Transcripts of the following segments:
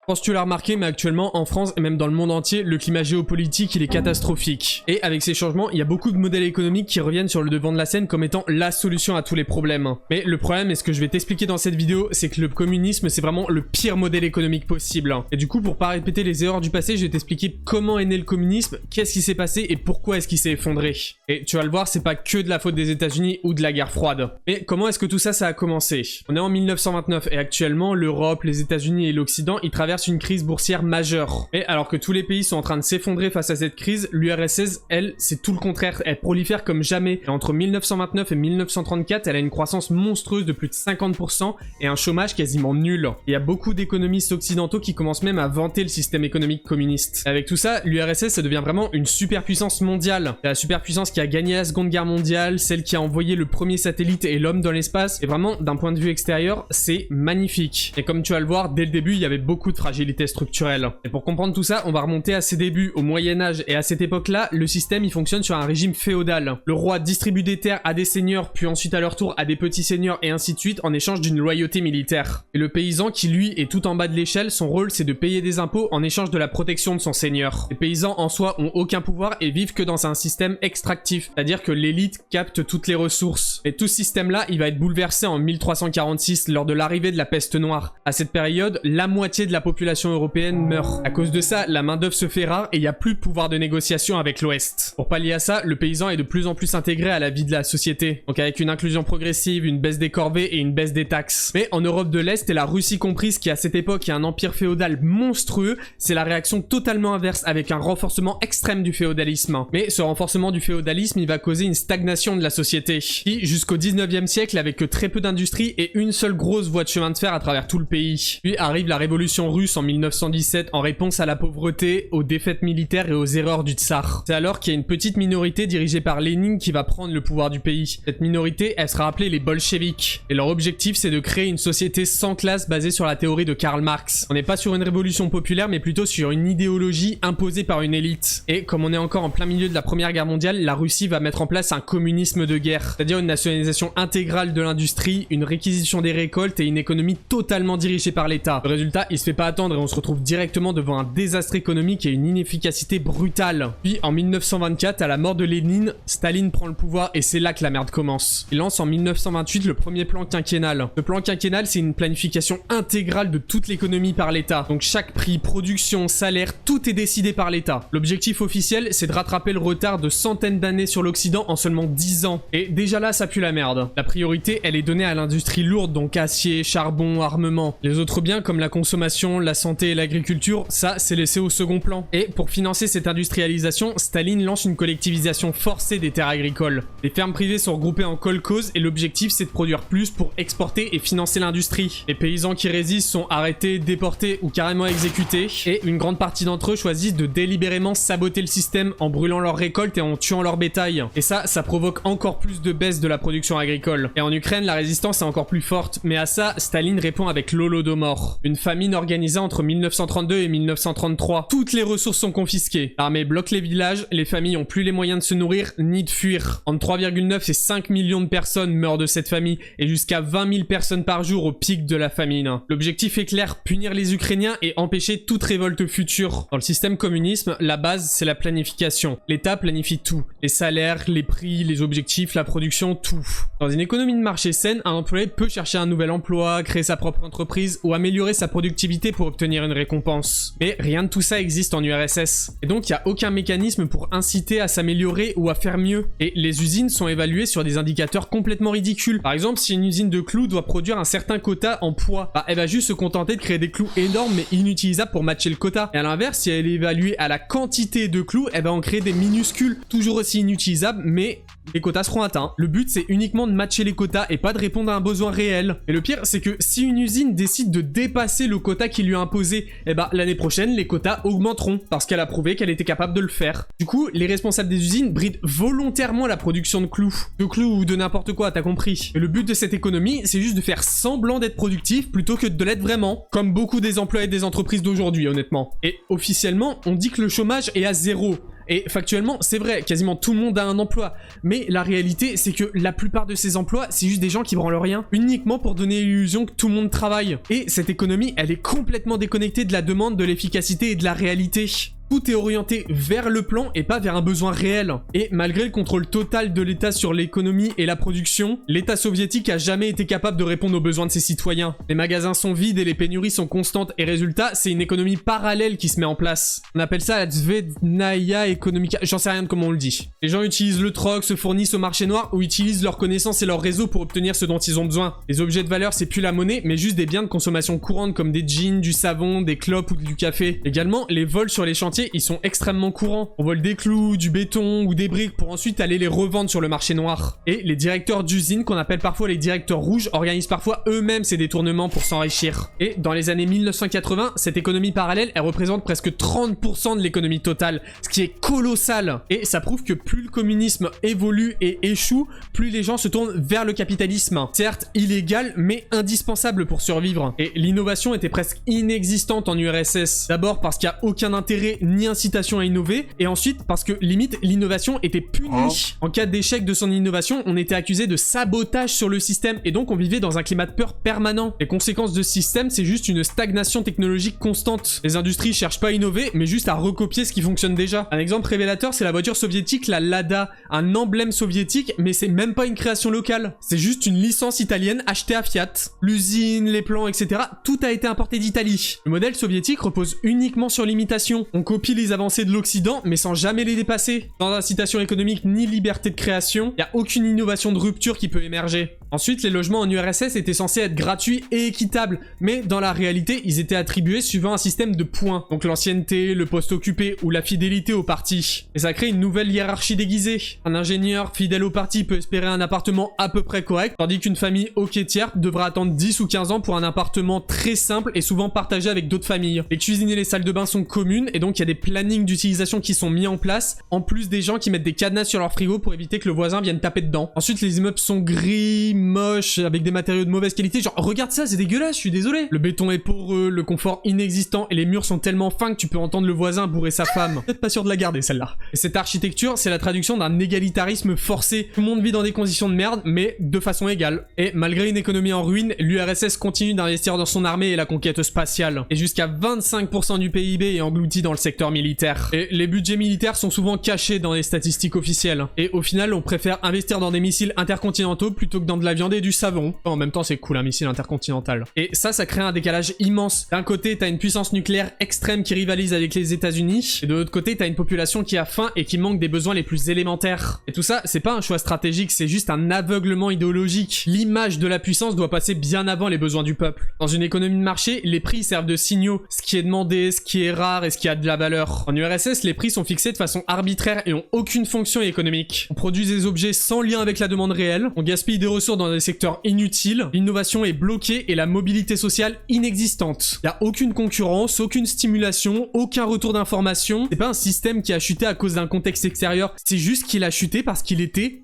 Je pense que tu l'as remarqué, mais actuellement, en France et même dans le monde entier, le climat géopolitique, il est catastrophique. Et avec ces changements, il y a beaucoup de modèles économiques qui reviennent sur le devant de la scène comme étant la solution à tous les problèmes. Mais le problème, et ce que je vais t'expliquer dans cette vidéo, c'est que le communisme, c'est vraiment le pire modèle économique possible. Et du coup, pour pas répéter les erreurs du passé, je vais t'expliquer comment est né le communisme, qu'est-ce qui s'est passé et pourquoi est-ce qu'il s'est effondré. Et tu vas le voir, c'est pas que de la faute des États-Unis ou de la guerre froide. Mais comment est-ce que tout ça a commencé? On est en 1929 et actuellement, l'Europe, les États-Unis et l'Occident, ils traversent une crise boursière majeure. Et alors que tous les pays sont en train de s'effondrer face à cette crise, l'URSS, elle, c'est tout le contraire. Elle prolifère comme jamais. Et entre 1929 et 1934, elle a une croissance monstrueuse de plus de 50% et un chômage quasiment nul. Il y a beaucoup d'économistes occidentaux qui commencent même à vanter le système économique communiste. Et avec tout ça, l'URSS, ça devient vraiment une superpuissance mondiale. C'est la superpuissance qui a gagné la Seconde Guerre mondiale, celle qui a envoyé le premier satellite et l'homme dans l'espace. Et vraiment, d'un point de vue extérieur, c'est magnifique. Et comme tu vas le voir, dès le début, il y avait beaucoup de fragilité structurelle. Et pour comprendre tout ça, on va remonter à ses débuts, au Moyen-Âge, et à cette époque-là, le système il fonctionne sur un régime féodal. Le roi distribue des terres à des seigneurs, puis ensuite à leur tour à des petits seigneurs, et ainsi de suite, en échange d'une loyauté militaire. Et le paysan qui lui est tout en bas de l'échelle, son rôle c'est de payer des impôts en échange de la protection de son seigneur. Les paysans en soi ont aucun pouvoir et vivent que dans un système extractif, c'est-à-dire que l'élite capte toutes les ressources. Et tout ce système-là, il va être bouleversé en 1346 lors de l'arrivée de la peste noire. À cette période, la moitié de la population européenne meurt. À cause de ça, la main-d'œuvre se fait rare et il n'y a plus de pouvoir de négociation avec l'Ouest. Pour pallier à ça, le paysan est de plus en plus intégré à la vie de la société. Donc avec une inclusion progressive, une baisse des corvées et une baisse des taxes. Mais en Europe de l'Est et la Russie comprise, qui à cette époque est un empire féodal monstrueux, c'est la réaction totalement inverse avec un renforcement extrême du féodalisme. Mais ce renforcement du féodalisme, il va causer une stagnation de la société. Qui, jusqu'au 19e siècle, avec que très peu d'industrie et une seule grosse voie de chemin de fer à travers tout le pays. Puis arrive la révolution russe en 1917 en réponse à la pauvreté, aux défaites militaires et aux erreurs du tsar. C'est alors qu'il y a une petite minorité dirigée par Lénine qui va prendre le pouvoir du pays. Cette minorité, elle sera appelée les bolcheviks. Et leur objectif, c'est de créer une société sans classe basée sur la théorie de Karl Marx. On n'est pas sur une révolution populaire, mais plutôt sur une idéologie imposée par une élite. Et comme on est encore en plein milieu de la Première Guerre mondiale, la Russie va mettre en place un communisme de guerre. C'est-à-dire une nationalisation intégrale de l'industrie, une réquisition des récoltes et une économie totalement dirigée par l'État. Le résultat, il se fait pas attendre et on se retrouve directement devant un désastre économique et une inefficacité brutale. Puis en 1924, à la mort de Lénine, Staline prend le pouvoir et c'est là que la merde commence. Il lance en 1928 le premier plan quinquennal. Le plan quinquennal, c'est une planification intégrale de toute l'économie par l'État. Donc chaque prix, production, salaire, tout est décidé par l'État. L'objectif officiel, c'est de rattraper le retard de centaines d'années sur l'Occident en seulement 10 ans. Et déjà là, ça pue la merde. La priorité, elle est donnée à l'industrie lourde, donc acier, charbon, armement. Les autres biens comme la consommation, la santé et l'agriculture, ça, c'est laissé au second plan. Et pour financer cette industrialisation, Staline lance une collectivisation forcée des terres agricoles. Les fermes privées sont regroupées en kolkhozes et l'objectif, c'est de produire plus pour exporter et financer l'industrie. Les paysans qui résistent sont arrêtés, déportés ou carrément exécutés. Et une grande partie d'entre eux choisissent de délibérément saboter le système en brûlant leurs récoltes et en tuant leur bétail. Et ça provoque encore plus de baisse de la production agricole. Et en Ukraine, la résistance est encore plus forte. Mais à ça, Staline répond avec l'Holodomor, une famine organisée entre 1932 et 1933. Toutes les ressources sont confisquées. L'armée bloque les villages, les familles ont plus les moyens de se nourrir ni de fuir. Entre 3,9 et 5 millions de personnes meurent de cette famine et jusqu'à 20 000 personnes par jour au pic de la famine. L'objectif est clair, punir les Ukrainiens et empêcher toute révolte future. Dans le système communisme, la base, c'est la planification. L'État planifie tout. Les salaires, les prix, les objectifs, la production, tout. Dans une économie de marché saine, un employé peut chercher un nouvel emploi, créer sa propre entreprise ou améliorer sa productivité pour obtenir une récompense. Mais rien de tout ça existe en URSS. Et donc, il n'y a aucun mécanisme pour inciter à s'améliorer ou à faire mieux. Et les usines sont évaluées sur des indicateurs complètement ridicules. Par exemple, si une usine de clous doit produire un certain quota en poids, elle va juste se contenter de créer des clous énormes mais inutilisables pour matcher le quota. Et à l'inverse, si elle est évaluée à la quantité de clous, elle va en créer des minuscules, toujours aussi inutilisables, mais les quotas seront atteints. Le but, c'est uniquement de matcher les quotas et pas de répondre à un besoin réel. Et le pire, c'est que si une usine décide de dépasser le quota qui lui a imposé, l'année prochaine, les quotas augmenteront parce qu'elle a prouvé qu'elle était capable de le faire. Du coup, les responsables des usines brident volontairement la production de clous. De clous ou de n'importe quoi, t'as compris. Et le but de cette économie, c'est juste de faire semblant d'être productif plutôt que de l'être vraiment. Comme beaucoup des employés des entreprises d'aujourd'hui, honnêtement. Et officiellement, on dit que le chômage est à 0. Et factuellement, c'est vrai, quasiment tout le monde a un emploi. Mais la réalité, c'est que la plupart de ces emplois, c'est juste des gens qui branlent rien, uniquement pour donner l'illusion que tout le monde travaille. Et cette économie, elle est complètement déconnectée de la demande, de l'efficacité et de la réalité. Tout est orienté vers le plan et pas vers un besoin réel. Et malgré le contrôle total de l'État sur l'économie et la production, l'État soviétique a jamais été capable de répondre aux besoins de ses citoyens. Les magasins sont vides et les pénuries sont constantes et résultat, c'est une économie parallèle qui se met en place. On appelle ça la Zvezhnaya Ekonomika, j'en sais rien de comment on le dit. Les gens utilisent le troc, se fournissent au marché noir ou utilisent leurs connaissances et leur réseau pour obtenir ce dont ils ont besoin. Les objets de valeur, c'est plus la monnaie, mais juste des biens de consommation courante comme des jeans, du savon, des clopes ou du café. Également, les vols sur les chantiers, ils sont extrêmement courants. On vole des clous, du béton ou des briques pour ensuite aller les revendre sur le marché noir. Et les directeurs d'usines, qu'on appelle parfois les directeurs rouges, organisent parfois eux-mêmes ces détournements pour s'enrichir. Et dans les années 1980, cette économie parallèle, elle représente presque 30% de l'économie totale, ce qui est colossal. Et ça prouve que plus le communisme évolue et échoue, plus les gens se tournent vers le capitalisme. Certes illégal, mais indispensable pour survivre. Et l'innovation était presque inexistante en URSS. D'abord parce qu'il n'y a aucun intérêt ni incitation à innover, et ensuite parce que limite l'innovation était punie. En cas d'échec de son innovation, on était accusé de sabotage sur le système, et donc on vivait dans un climat de peur permanent. Les conséquences de ce système, c'est juste une stagnation technologique constante. Les industries cherchent pas à innover, mais juste à recopier ce qui fonctionne déjà. Un exemple révélateur, c'est la voiture soviétique, la Lada, un emblème soviétique, mais c'est même pas une création locale. C'est juste une licence italienne achetée à Fiat. L'usine, les plans, etc., tout a été importé d'Italie. Le modèle soviétique repose uniquement sur l'imitation. On copie les avancées de l'Occident, mais sans jamais les dépasser. Sans incitation économique ni liberté de création, il n'y a aucune innovation de rupture qui peut émerger. Ensuite, les logements en URSS étaient censés être gratuits et équitables, mais dans la réalité, ils étaient attribués suivant un système de points, donc l'ancienneté, le poste occupé ou la fidélité au parti. Et ça crée une nouvelle hiérarchie déguisée. Un ingénieur fidèle au parti peut espérer un appartement à peu près correct, tandis qu'une famille hoquetière devra attendre 10 ou 15 ans pour un appartement très simple et souvent partagé avec d'autres familles. Les cuisines et les salles de bain sont communes, et donc il y a des plannings d'utilisation qui sont mis en place, en plus des gens qui mettent des cadenas sur leur frigo pour éviter que le voisin vienne taper dedans. Ensuite, les immeubles sont gris, moches, avec des matériaux de mauvaise qualité, genre regarde ça, c'est dégueulasse, je suis désolé. Le béton est poreux, le confort inexistant, et les murs sont tellement fins que tu peux entendre le voisin bourrer sa femme. Peut-être pas sûr de la garder celle-là. Et cette architecture, c'est la traduction d'un égalitarisme forcé. Tout le monde vit dans des conditions de merde, mais de façon égale. Et malgré une économie en ruine, l'URSS continue d'investir dans son armée et la conquête spatiale. Et jusqu'à 25% du PIB est englouti dans le secteur militaire. Et les budgets militaires sont souvent cachés dans les statistiques officielles. Et au final, on préfère investir dans des missiles intercontinentaux plutôt que dans de la viande et du savon. En même temps, c'est cool un missile intercontinental. Et ça crée un décalage immense. D'un côté, t'as une puissance nucléaire extrême qui rivalise avec les États-Unis, et de l'autre côté, t'as une population qui a faim et qui manque des besoins les plus élémentaires. Et tout ça, c'est pas un choix stratégique, c'est juste un aveuglement idéologique. L'image de la puissance doit passer bien avant les besoins du peuple. Dans une économie de marché, les prix servent de signaux, ce qui est demandé, ce qui est rare et ce qui a de la valeur. En URSS, les prix sont fixés de façon arbitraire et ont aucune fonction économique. On produit des objets sans lien avec la demande réelle, on gaspille des ressources dans des secteurs inutiles, l'innovation est bloquée et la mobilité sociale inexistante. Y a aucune concurrence, aucune stimulation, aucun retour d'information. C'est pas un système qui a chuté à cause d'un contexte extérieur, c'est juste qu'il a chuté parce qu'il était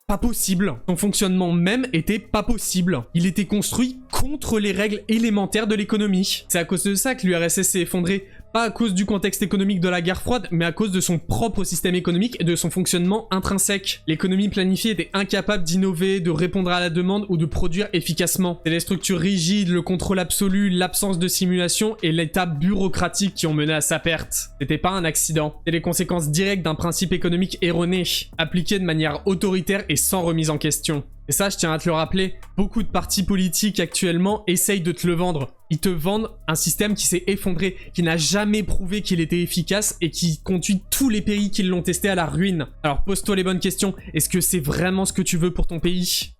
pas possible. Son fonctionnement même était pas possible. Il était construit contre les règles élémentaires de l'économie. C'est à cause de ça que l'URSS s'est effondré. Pas à cause du contexte économique de la guerre froide, mais à cause de son propre système économique et de son fonctionnement intrinsèque. L'économie planifiée était incapable d'innover, de répondre à la demande ou de produire efficacement. C'est les structures rigides, le contrôle absolu, l'absence de simulation et l'état bureaucratique qui ont mené à sa perte. C'était pas un accident. C'est les conséquences directes d'un principe économique erroné, appliqué de manière autoritaire et sans remise en question. Et ça, je tiens à te le rappeler, beaucoup de partis politiques actuellement essayent de te le vendre. Ils te vendent un système qui s'est effondré, qui n'a jamais prouvé qu'il était efficace et qui conduit tous les pays qui l'ont testé à la ruine. Alors pose-toi les bonnes questions, est-ce que c'est vraiment ce que tu veux pour ton pays?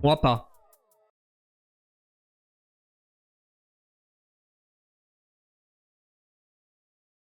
Moi pas.